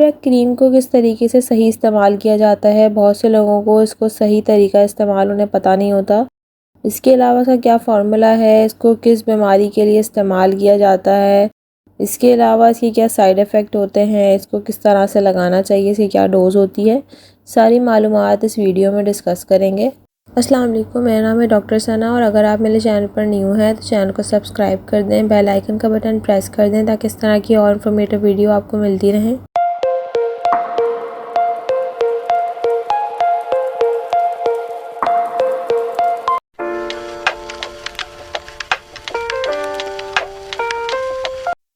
Pack cream को किस तरीके से सही इस्तेमाल किया जाता है, बहुत से लोगों को इसको सही तरीका इस्तेमाल उन्हें पता नहीं होता। इसके अलावा इसका क्या फ़ॉर्मूला है, इसको किस बीमारी के लिए इस्तेमाल किया जाता है, इसके अलावा इसके क्या साइड इफ़ेक्ट होते हैं, इसको किस तरह से लगाना चाहिए, इसकी क्या डोज़ होती है, सारी मालूमात इस वीडियो में डिस्कस करेंगे। अस्सलाम वालेकुम, मेरा नाम है डॉक्टर सना और अगर आप मेरे चैनल पर न्यू हैं तो चैनल को सब्सक्राइब कर दें, बेल आइकन का बटन प्रेस कर दें ताकि इस तरह की और इन्फॉर्मेटिव वीडियो आपको मिलती रहें।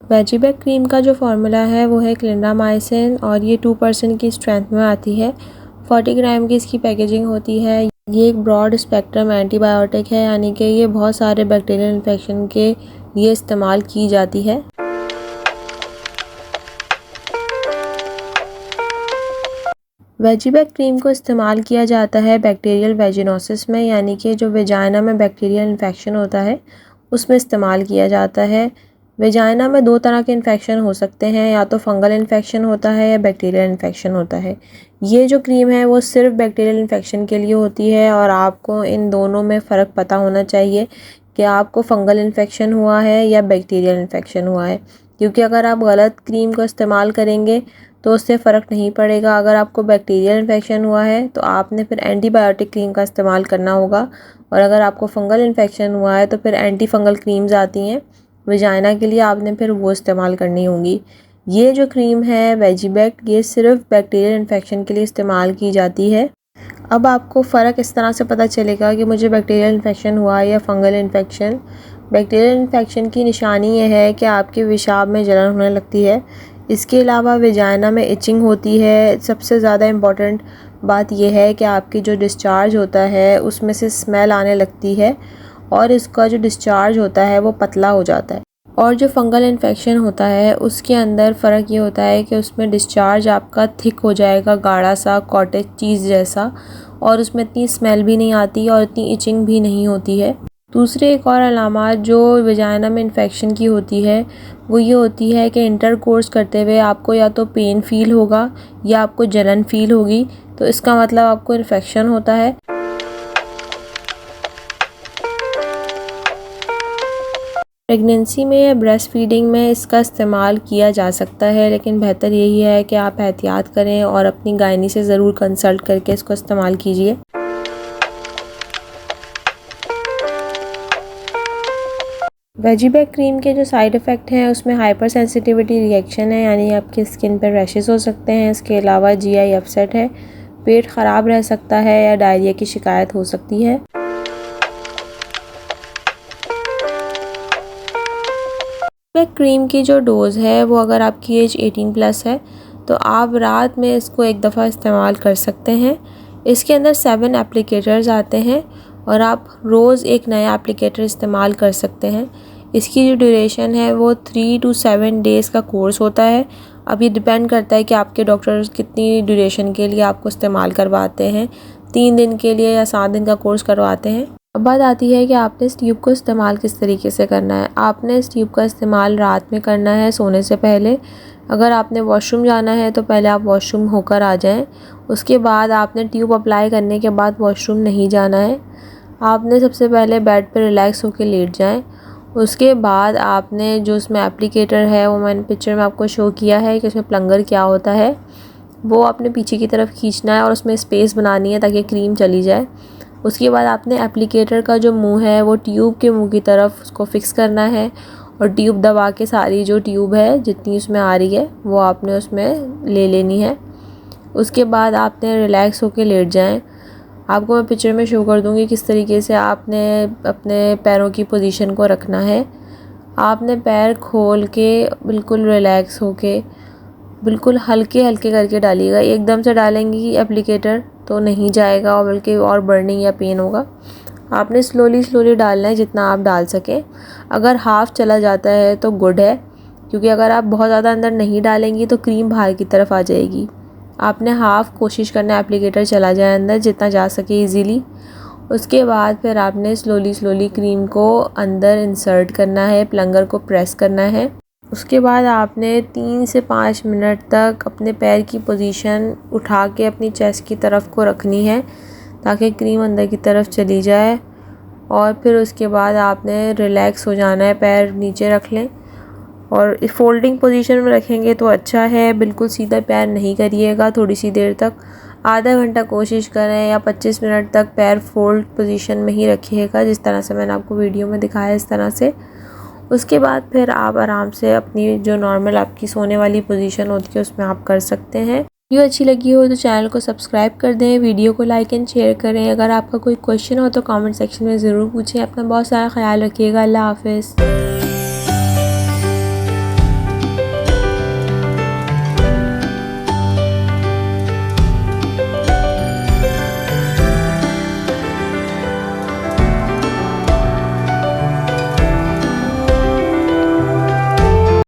वेजिबैक क्रीम का जो फार्मूला है वो है क्लिंडामाइसिन और ये 2% की स्ट्रेंथ में आती है। 40 ग्राम की इसकी पैकेजिंग होती है। ये एक ब्रॉड स्पेक्ट्रम एंटीबायोटिक है, यानी कि ये बहुत सारे बैक्टीरियल इन्फेक्शन के लिए इस्तेमाल की जाती है। वेजिबैक क्रीम को इस्तेमाल किया जाता है बैक्टीरियल वेजिनोसिस में, यानी कि जो वेजाइना में बैक्टीरियल इन्फेक्शन होता है उसमें इस्तेमाल किया जाता है। वेजाइना में 2 तरह के इन्फेक्शन हो सकते हैं, या तो फंगल इन्फेक्शन होता है या बैक्टीरियल इन्फेक्शन होता है। ये जो क्रीम है वो सिर्फ बैक्टीरियल इन्फेक्शन के लिए होती है और आपको इन दोनों में फ़र्क पता होना चाहिए कि आपको फंगल इन्फेक्शन हुआ है या बैक्टीरियल इन्फेक्शन हुआ है, क्योंकि अगर आप गलत क्रीम का इस्तेमाल करेंगे तो उससे फ़र्क नहीं पड़ेगा। अगर आपको बैक्टीरियल इन्फेक्शन हुआ है तो आपने फिर एंटीबायोटिक क्रीम का इस्तेमाल करना होगा, और अगर आपको फंगल इन्फेक्शन हुआ है तो फिर एंटी फंगल क्रीम्स आती हैं वेजाइना के लिए, आपने फिर वो इस्तेमाल करनी होगी। ये जो क्रीम है वेजिबैक, ये सिर्फ बैक्टीरियल इन्फेक्शन के लिए इस्तेमाल की जाती है। अब आपको फ़र्क इस तरह से पता चलेगा कि मुझे बैक्टीरियल इन्फेक्शन हुआ है या फंगल इन्फेक्शन। बैक्टीरियल इन्फेक्शन की निशानी ये है कि आपके पेशाब में जलन होने लगती है। इसके अलावा वेजाइना में इचिंग होती है। सबसे ज़्यादा इम्पॉर्टेंट बात यह है कि आपकी जो डिस्चार्ज होता है उसमें से स्मेल आने लगती है और इसका जो डिस्चार्ज होता है वो पतला हो जाता है। और जो फंगल इन्फेक्शन होता है उसके अंदर फ़र्क ये होता है कि उसमें डिस्चार्ज आपका थिक हो जाएगा, गाढ़ा सा कॉटेज चीज़ जैसा, और उसमें इतनी स्मेल भी नहीं आती और इतनी इचिंग भी नहीं होती है। दूसरे एक और अलामत जो वेजाइना में इन्फेक्शन की होती है वो ये होती है कि इंटरकोर्स करते हुए आपको या तो पेन फ़ील होगा या आपको जलन फ़ील होगी, तो इसका मतलब आपको इन्फेक्शन होता है। प्रेगनेंसी में या ब्रेस्ट फीडिंग में इसका इस्तेमाल किया जा सकता है, लेकिन बेहतर यही है कि आप एहतियात करें और अपनी गायनी से ज़रूर कंसल्ट करके इसको इस्तेमाल कीजिए। वेजिबैक क्रीम के जो साइड इफ़ेक्ट हैं उसमें हाइपर सेंसिटिविटी रिएक्शन है, यानी आपकी स्किन पर रैशेस हो सकते हैं। इसके अलावा जीआई अपसेट है, पेट ख़राब रह सकता है या डायरिया की शिकायत हो सकती है। वेजिबैक क्रीम की जो डोज़ है वो अगर आपकी एज 18+ है तो आप रात में इसको एक दफ़ा इस्तेमाल कर सकते हैं। इसके अंदर 7 एप्लीकेटर्स आते हैं और आप रोज़ एक नया एप्लीकेटर इस्तेमाल कर सकते हैं। इसकी जो ड्यूरेशन है वो 3 to 7 डेज़ का कोर्स होता है। अब ये डिपेंड करता है कि आपके डॉक्टर्स कितनी ड्यूरेशन के लिए आपको इस्तेमाल करवाते हैं, 3 दिन के लिए या 7 दिन का कोर्स करवाते हैं। अब बात आती है कि आपने इस ट्यूब को इस्तेमाल किस तरीके से करना है। आपने इस ट्यूब का इस्तेमाल रात में करना है सोने से पहले। अगर आपने वॉशरूम जाना है तो पहले आप वॉशरूम होकर आ जाएं। उसके बाद आपने ट्यूब अप्लाई करने के बाद वॉशरूम नहीं जाना है। आपने सबसे पहले बेड पर रिलैक्स होकर लेट जाएं। उसके बाद आपने जो उसमें एप्लीकेटर है वो मैंने पिक्चर में आपको शो किया है कि उसमें प्लंगर क्या होता है, वो आपने पीछे की तरफ खींचना है और उसमें स्पेस बनानी है ताकि क्रीम चली जाए। उसके बाद आपने एप्लीकेटर का जो मुंह है वो ट्यूब के मुंह की तरफ उसको फिक्स करना है और ट्यूब दबा के सारी जो ट्यूब है जितनी उसमें आ रही है वो आपने उसमें ले लेनी है। उसके बाद आपने रिलैक्स होकर लेट जाएं। आपको मैं पिक्चर में शो कर दूंगी किस तरीके से आपने अपने पैरों की पोजीशन को रखना है। आपने पैर खोल के बिल्कुल रिलैक्स होके बिल्कुल हल्के हल्के करके डालिएगा। एकदम से डालेंगी एप्लीकेटर तो नहीं जाएगा और बल्कि और बर्निंग या पेन होगा। आपने स्लोली स्लोली डालना है जितना आप डाल सकें। अगर हाफ़ चला जाता है तो गुड है, क्योंकि अगर आप बहुत ज़्यादा अंदर नहीं डालेंगी तो क्रीम बाहर की तरफ आ जाएगी। आपने हाफ़ कोशिश करना है एप्लीकेटर चला जाए अंदर जितना जा सके इजीली। उसके बाद फिर आपने स्लोली स्लोली क्रीम को अंदर इंसर्ट करना है, प्लंगर को प्रेस करना है। उसके बाद आपने 3 से 5 मिनट तक अपने पैर की पोजीशन उठा के अपनी चेस्ट की तरफ को रखनी है ताकि क्रीम अंदर की तरफ चली जाए। और फिर उसके बाद आपने रिलैक्स हो जाना है, पैर नीचे रख लें और फोल्डिंग पोजीशन में रखेंगे तो अच्छा है। बिल्कुल सीधा पैर नहीं करिएगा थोड़ी सी देर तक, आधा घंटा कोशिश करें या 25 मिनट तक पैर फोल्ड पोजीशन में ही रखिएगा, जिस तरह से मैंने आपको वीडियो में दिखाया इस तरह से। उसके बाद फिर आप आराम से अपनी जो नॉर्मल आपकी सोने वाली पोजीशन होती है उसमें आप कर सकते हैं। वीडियो अच्छी लगी हो तो चैनल को सब्सक्राइब कर दें, वीडियो को लाइक एंड शेयर करें। अगर आपका कोई क्वेश्चन हो तो कमेंट सेक्शन में ज़रूर पूछें। अपना बहुत सारा ख्याल रखिएगा। अल्लाह हाफ़िज़।